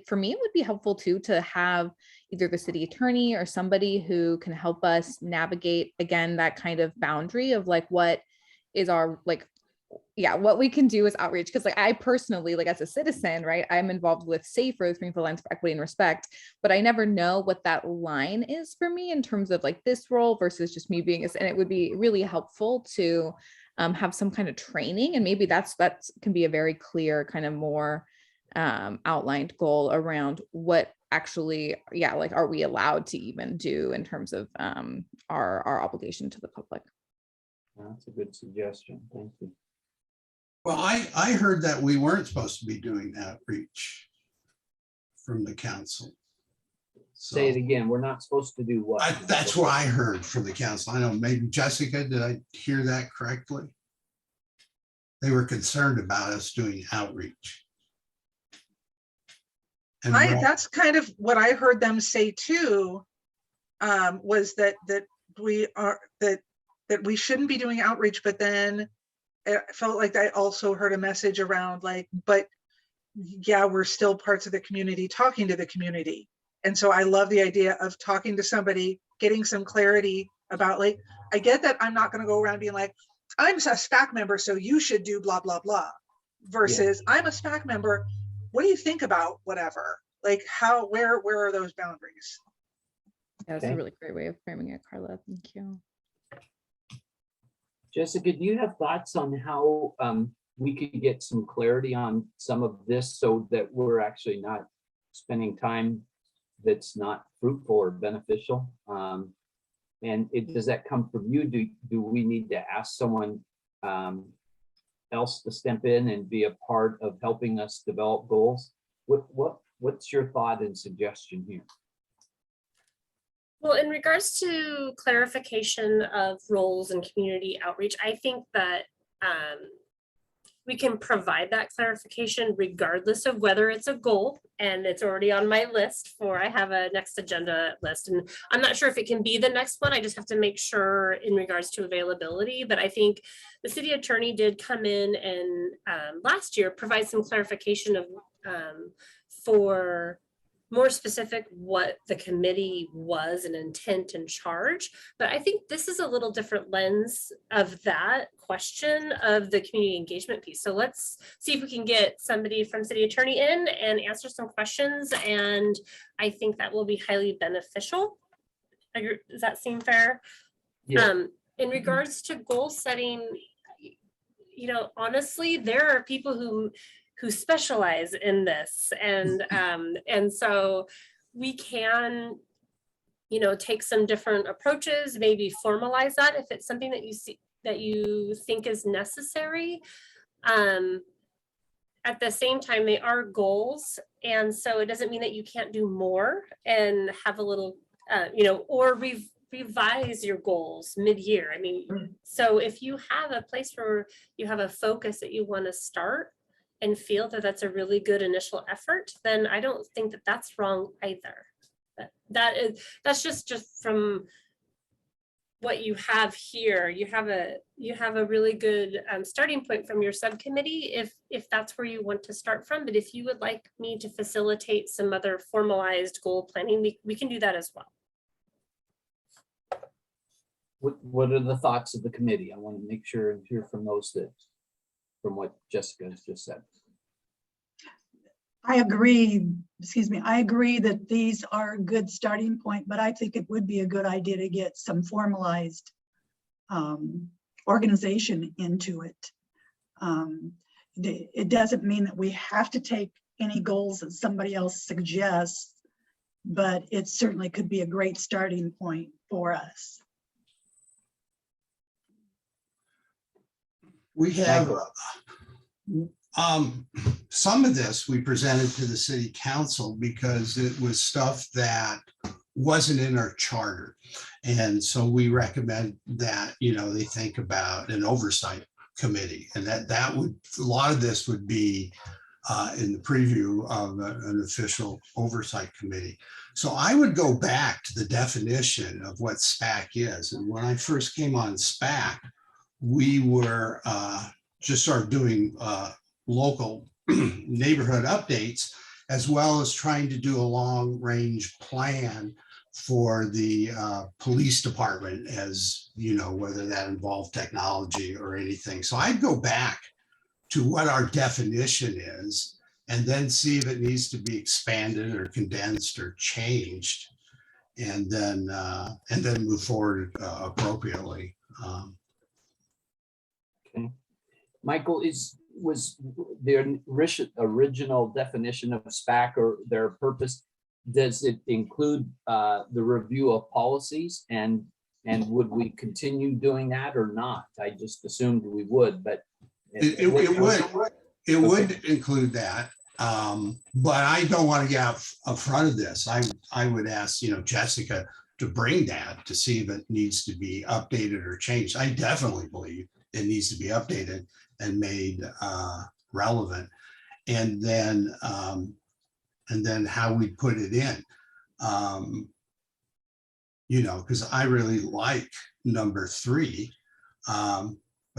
for me, it would be helpful too to have either the city attorney or somebody who can help us navigate, again, that kind of boundary of like, what is our, like, what we can do is outreach. Because like I personally, like as a citizen, right, I'm involved with SAFE, or the Springfield Alliance for Equity and Respect, but I never know what that line is for me in terms of like this role versus just me being, and it would be really helpful to have some kind of training, and maybe that can be a very clear kind of more outlined goal around what actually, like, are we allowed to even do in terms of our obligation to the public. That's a good suggestion. Thank you. Well, I heard that we weren't supposed to be doing outreach from the council. Say it again. We're not supposed to do what? That's what I heard from the council. I don't know, maybe Jessica, did I hear that correctly? They were concerned about us doing outreach. And That's kind of what I heard them say too, was that we shouldn't be doing outreach, but then it felt like I also heard a message around like, but yeah, we're still parts of the community, talking to the community. And so I love the idea of talking to somebody, getting some clarity about, like, I get that I'm not going to go around being like, I'm a SPAC member, so you should do blah, blah, blah, versus I'm a SPAC member. What do you think about whatever? Like where are those boundaries? That's a really great way of framing it, Carla. Thank you. Jessica, do you have thoughts on how we could get some clarity on some of this so that we're actually not spending time that's not fruitful or beneficial? And does that come from you? Do we need to ask someone else to step in and be a part of helping us develop goals? What's your thought and suggestion here? Well, in regards to clarification of roles and community outreach, I think that we can provide that clarification regardless of whether it's a goal, and it's already on my list I have a next agenda list, and I'm not sure if it can be the next one. I just have to make sure in regards to availability, but I think the city attorney did come in and last year provide some clarification of for more specific what the committee was and intent and charge. But I think this is a little different lens of that question of the community engagement piece. So let's see if we can get somebody from city attorney in and answer some questions. And I think that will be highly beneficial. Does that seem fair? Yeah. In regards to goal setting, honestly, there are people who specialize in this, and so we can take some different approaches, maybe formalize that if it's something that you think is necessary. At the same time, they are goals, and so it doesn't mean that you can't do more and have a little or revise your goals mid-year. I mean, so if you have a place where you have a focus that you want to start and feel that that's a really good initial effort, then I don't think that that's wrong either. But that's just from what you have here. You have a really good starting point from your subcommittee if that's where you want to start from. But if you would like me to facilitate some other formalized goal planning, we can do that as well. What are the thoughts of the committee? I want to make sure and hear from from what Jessica has just said. I agree that these are a good starting point, but I think it would be a good idea to get some formalized organization into it. It doesn't mean that we have to take any goals that somebody else suggests, but it certainly could be a great starting point for us. We have some of this we presented to the city council because it was stuff that wasn't in our charter. And so we recommend that, they think about an oversight committee, and that would, a lot of this would be in the preview of an official oversight committee. So I would go back to the definition of what SPAC is. And when I first came on SPAC, we were just sort of doing local neighborhood updates, as well as trying to do a long range plan for the police department, as whether that involved technology or anything. So I'd go back to what our definition is and then see if it needs to be expanded or condensed or changed, and then move forward appropriately. Okay. Michael, was the original definition of SPAC or their purpose, does it include the review of policies, and would we continue doing that or not? I just assumed we would, but it would include that. But I don't want to get out front of this. I would ask, Jessica to bring that to see if it needs to be updated or changed. I definitely believe it needs to be updated and made relevant. And then how we put it in, because I really like number 3. But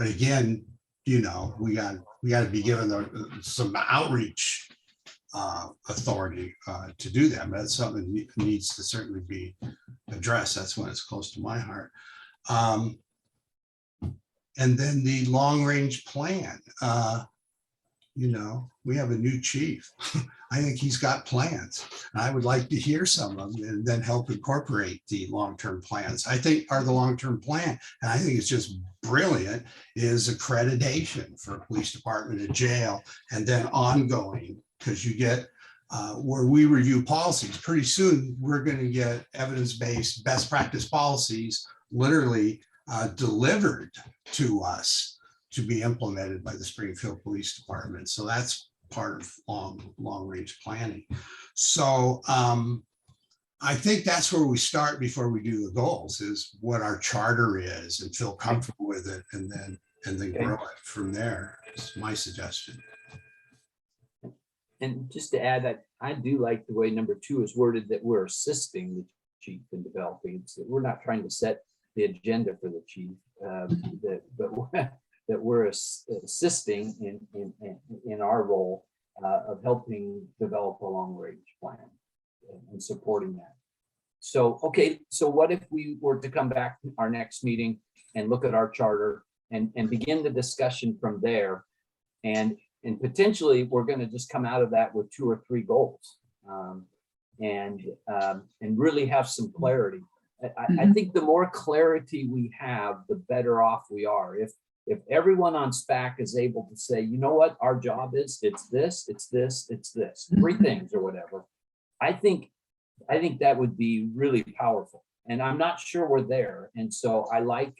again, we got to be given some outreach authority to do that. But that's something that needs to certainly be addressed. That's when it's close to my heart. And then the long range plan, we have a new chief. I think he's got plans. I would like to hear some of them and then help incorporate the long-term plans. I think part of the long-term plan, and I think it's just brilliant, is accreditation for a police department, a jail, and then ongoing, because you get where we review policies. Pretty soon, we're going to get evidence-based best practice policies literally delivered to us to be implemented by the Springfield Police Department. So that's part of long range planning. So I think that's where we start before we do the goals, is what our charter is and feel comfortable with it, and then grow it from there. It's my suggestion. And just to add, that I do like the way number 2 is worded, that we're assisting the chief in developing. So we're not trying to set the agenda for the chief, that we're assisting in our role of helping develop a long range plan and supporting that. So, okay, so what if we were to come back to our next meeting and look at our charter and begin the discussion from there, and potentially we're going to just come out of that with 2 or 3 goals, and really have some clarity. I think the more clarity we have, the better off we are. If everyone on SPAC is able to say, you know what, our job is, it's this, 3 things or whatever, I think that would be really powerful. And I'm not sure we're there. And so I like,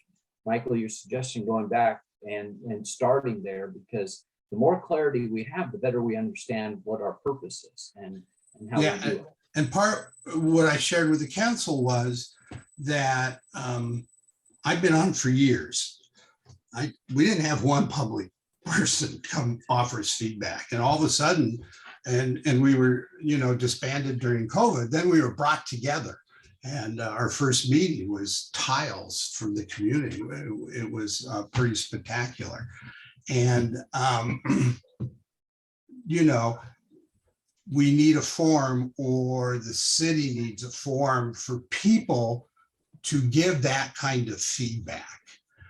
Michael, your suggestion going back and starting there, because the more clarity we have, the better we understand what our purpose is and how we do it. And part what I shared with the council was that I've been on for years. We didn't have one public person come offer us feedback, and all of a sudden, and we were disbanded during COVID. Then we were brought together, and our first meeting was tiles from the community. It was pretty spectacular, and we need a forum, or the city needs a forum for people to give that kind of feedback.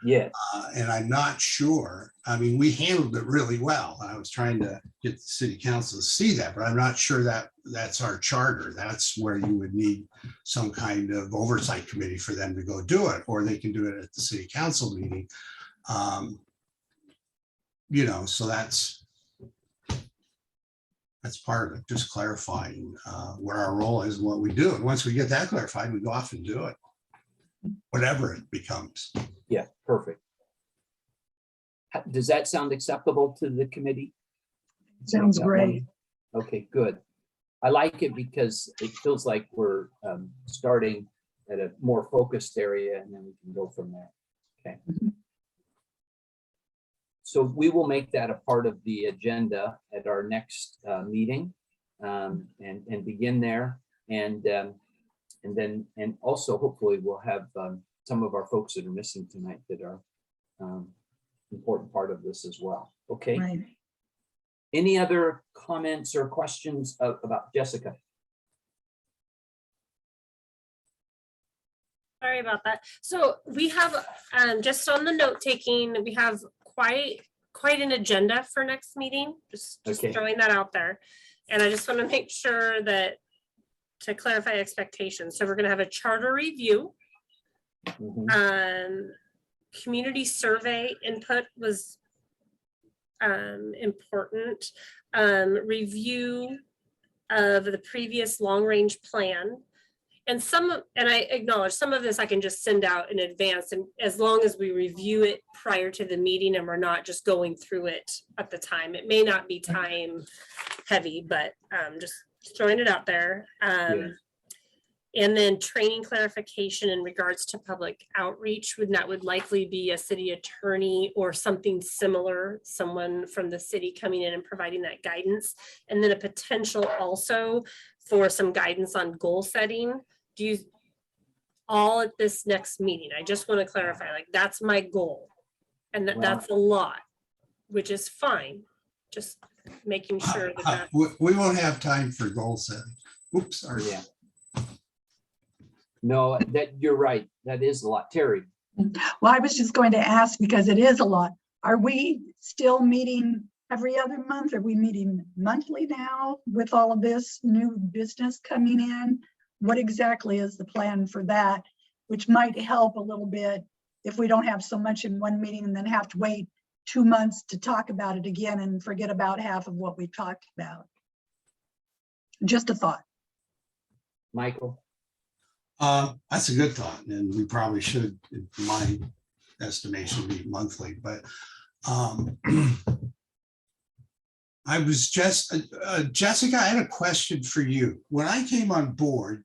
Yeah. And I'm not sure. I mean, we handled it really well. I was trying to get the city council to see that, but I'm not sure that that's our charter. That's where you would need some kind of oversight committee for them to go do it, or they can do it at the city council meeting. So that's part of it, just clarifying what our role is and what we do. And once we get that clarified, we go off and do it, whatever it becomes. Yeah, perfect. Does that sound acceptable to the committee? Sounds Make that one. great. Okay, good. I like it because it feels like we're starting at a more focused area and then we can go from there. Okay. Mhm. So we will make that a part of the agenda at our next meeting and begin there. And then also hopefully we'll have some of our folks that are missing tonight that are important part of this as well. Okay. Right. Any other comments or questions about Jessica? Sorry about that. So we have, just on the note taking, we have quite an agenda for next meeting, just Okay. throwing that out there. And I just want to make sure that, to clarify expectations. So we're going to have a charter review. Mhm. Community survey input was important. Review of the previous long-range plan. And I acknowledge some of this I can just send out in advance, and as long as we review it prior to the meeting and we're not just going through it at the time. It may not be time heavy, but just throwing it out there. And then training clarification in regards to public outreach would likely be a city attorney or something similar, someone from the city coming in and providing that guidance. And then a potential also for some guidance on goal setting. Do you all at this next meeting? I just want to clarify, like, that's my goal. And that's a lot, which is fine. Just making sure that We won't have time for goal setting. Oops, sorry. Yeah. No, that you're right. That is a lot. Terry. Well, I was just going to ask, because it is a lot. Are we still meeting every other month? Are we meeting monthly now with all of this new business coming in? What exactly is the plan for that? Which might help a little bit if we don't have so much in one meeting and then have to wait 2 months to talk about it again and forget about half of what we've talked about. Just a thought. Michael. That's a good thought, and we probably should, in my estimation, be monthly, but I was just, Jessica, I had a question for you. When I came on board,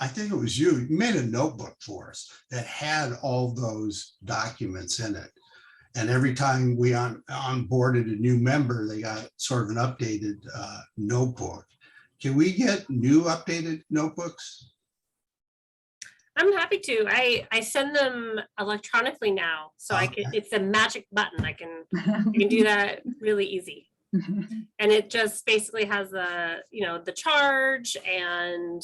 I think it was you made a notebook for us that had all those documents in it. And every time we onboarded a new member, they got sort of an updated notebook. Can we get new updated notebooks? I'm happy to. I send them electronically now, so I can. It's a magic button. I can do that really easy. And it just basically has the charge and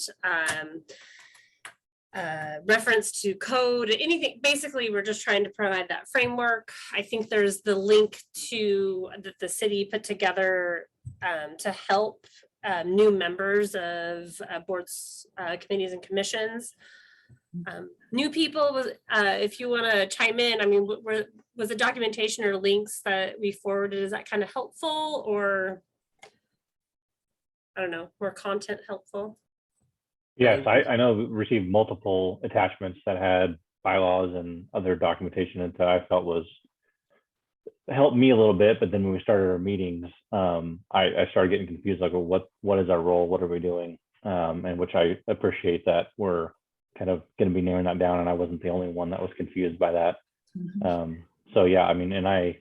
reference to code, anything. Basically, we're just trying to provide that framework. I think there's the link to that the city put together to help new members of boards, committees, and commissions. New people, if you want to chime in, I mean, was the documentation or links that we forwarded, is that kind of helpful, or I don't know, more content helpful? Yes, I know we received multiple attachments that had bylaws and other documentation that I felt was helped me a little bit, but then when we started our meetings, I started getting confused, like, well, what is our role? What are we doing? And which I appreciate that we're kind of going to be narrowing that down, and I wasn't the only one that was confused by that. So yeah, I mean, and I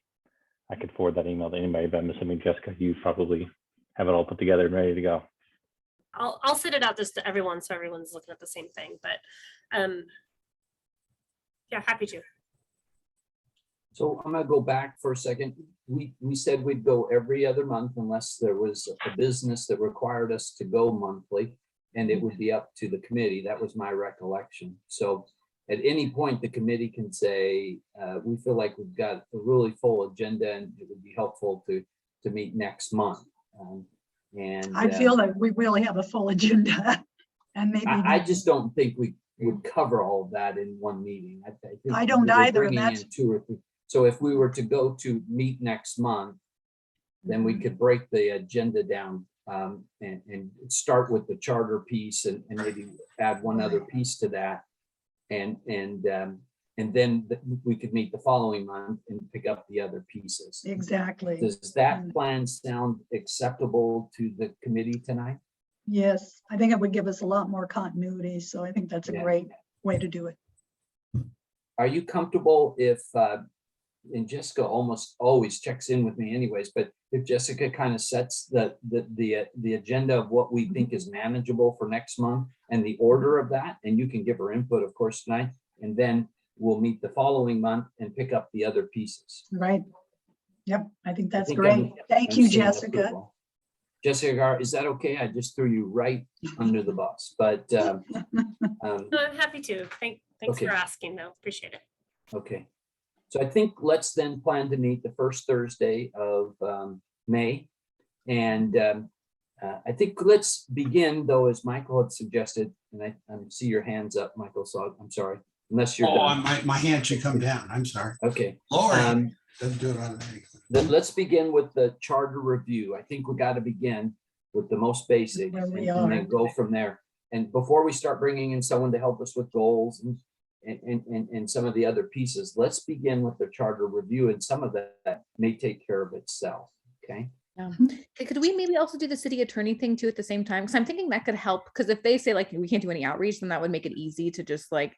could forward that email to anybody, but I'm assuming, Jessica, you probably have it all put together and ready to go. I'll send it out just to everyone so everyone's looking at the same thing, but yeah, happy to. So I'm gonna go back for a second. We said we'd go every other month unless there was a business that required us to go monthly, and it would be up to the committee. That was my recollection. So at any point, the committee can say, we feel like we've got a really full agenda and it would be helpful to meet next month. And I feel that we really have a full agenda, and maybe I just don't think we would cover all of that in one meeting. I think I don't we're either, and bringing in that's 2 or 3. So if we were to go to meet next month, then we could break the agenda down and start with the charter piece and maybe add one other piece to that, and And then we could meet the following month and pick up the other pieces. Exactly. Does that plan sound acceptable to the committee tonight? Yes, I think it would give us a lot more continuity. So I think that's a Yeah. great way to do it. Are you comfortable if, and Jessica almost always checks in with me anyways, but if Jessica kind of sets the agenda of what we think is manageable for next month and the order of that, and you can give her input, of course, tonight, and then we'll meet the following month and pick up the other pieces. Right. Yep, I think that's think great. I'm- Thank I'm you, seeing Jessica. approval. Jessica, is that okay? I just threw you right under the bus, but, No, I'm happy to. Thanks Okay. for asking though. Appreciate it. okay. So I think let's then plan to meet the first Thursday of May. And I think let's begin though, as Michael had suggested, and I see your hands up, Michael, so I'm sorry, unless you're Oh, done. my hand should come down. I'm sorry. Okay. Lower. Um, Doesn't do it on any. Let's begin with the charter review. I think we got to begin with the most basic Where we and then are. go from there. And before we start bringing in someone to help us with goals and some of the other pieces, let's begin with the charter review, and some of that may take care of itself. Okay. Yeah. Hey, could we maybe also do the city attorney thing too at the same time? Because I'm thinking that could help. Because if they say like we can't do any outreach, then that would make it easy to just like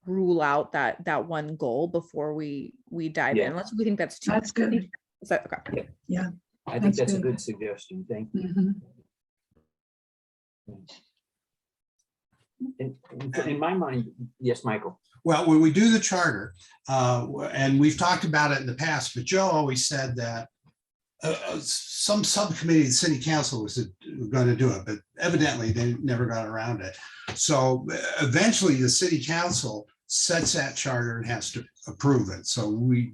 rule out that one goal before we dive Yeah. in. Unless we think that's too. That's good. Is that okay? Yeah. I think That's that's a good. good suggestion. Thank you. Mhm. In my mind, yes, Michael. Well, when we do the charter, and we've talked about it in the past, but Joe always said that some subcommittee of the city council was going to do it, but evidently they never got around it. So eventually the city council sets that charter and has to approve it. So we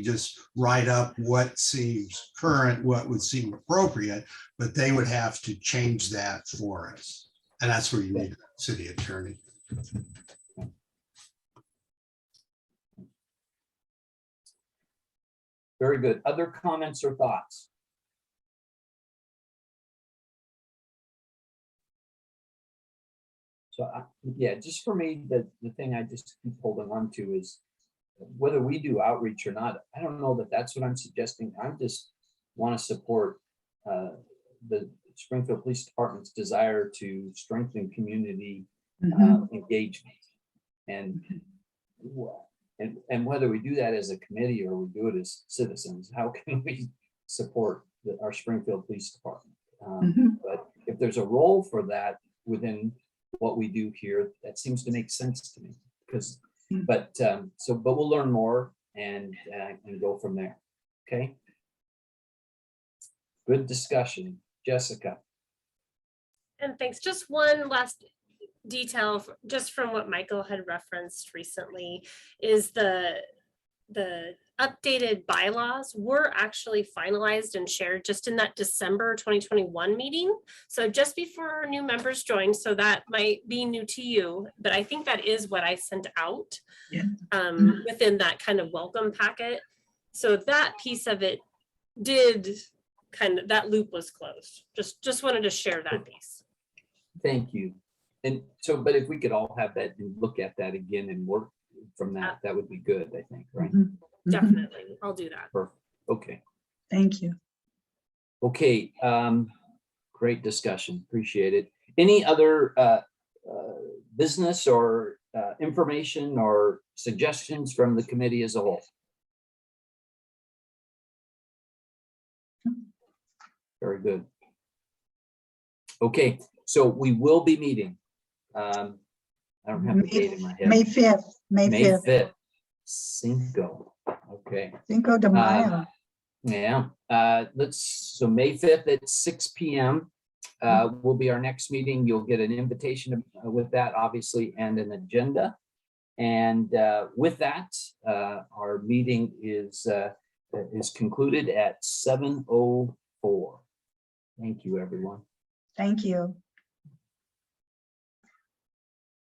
just write up what seems current, what would seem appropriate, but they would have to change that for us. And that's where you need a city attorney. Very good. Other comments or thoughts? So yeah, just for me, the thing I just keep holding on to is whether we do outreach or not. I don't know that that's what I'm suggesting. I just want to support the Springfield Police Department's desire to strengthen community engagement, and whether we do that as a committee or we do it as citizens, how can we support our Springfield Police Department? But if there's a role for that within what we do here, that seems to make sense to me. Because, but we'll learn more and go from there. Okay. Good discussion, Jessica. And thanks. Just one last detail, just from what Michael had referenced recently, is the updated bylaws were actually finalized and shared just in that December 2021 meeting. So just before our new members joined, so that might be new to you, but I think that is what I sent out within that kind of welcome packet. So that piece of it did kind of, that loop was closed. Just wanted to share that piece. Thank you. And so, but if we could all have that and look at that again and work from that, that would be good, I think, right? Definitely. I'll do that. Perfect. Okay. Thank you. Okay. Great discussion. Appreciate it. Any other business or information or suggestions from the committee as a whole? Very good. Okay, so we will be meeting. I don't have the date in my head. May 5th. May 5th. Cinco. Okay. Cinco de Mayo. Yeah. So May 5th at 6 p.m. Will be our next meeting. You'll get an invitation with that, obviously, and an agenda. And with that, our meeting is concluded at 7:04. Thank you, everyone. Thank you.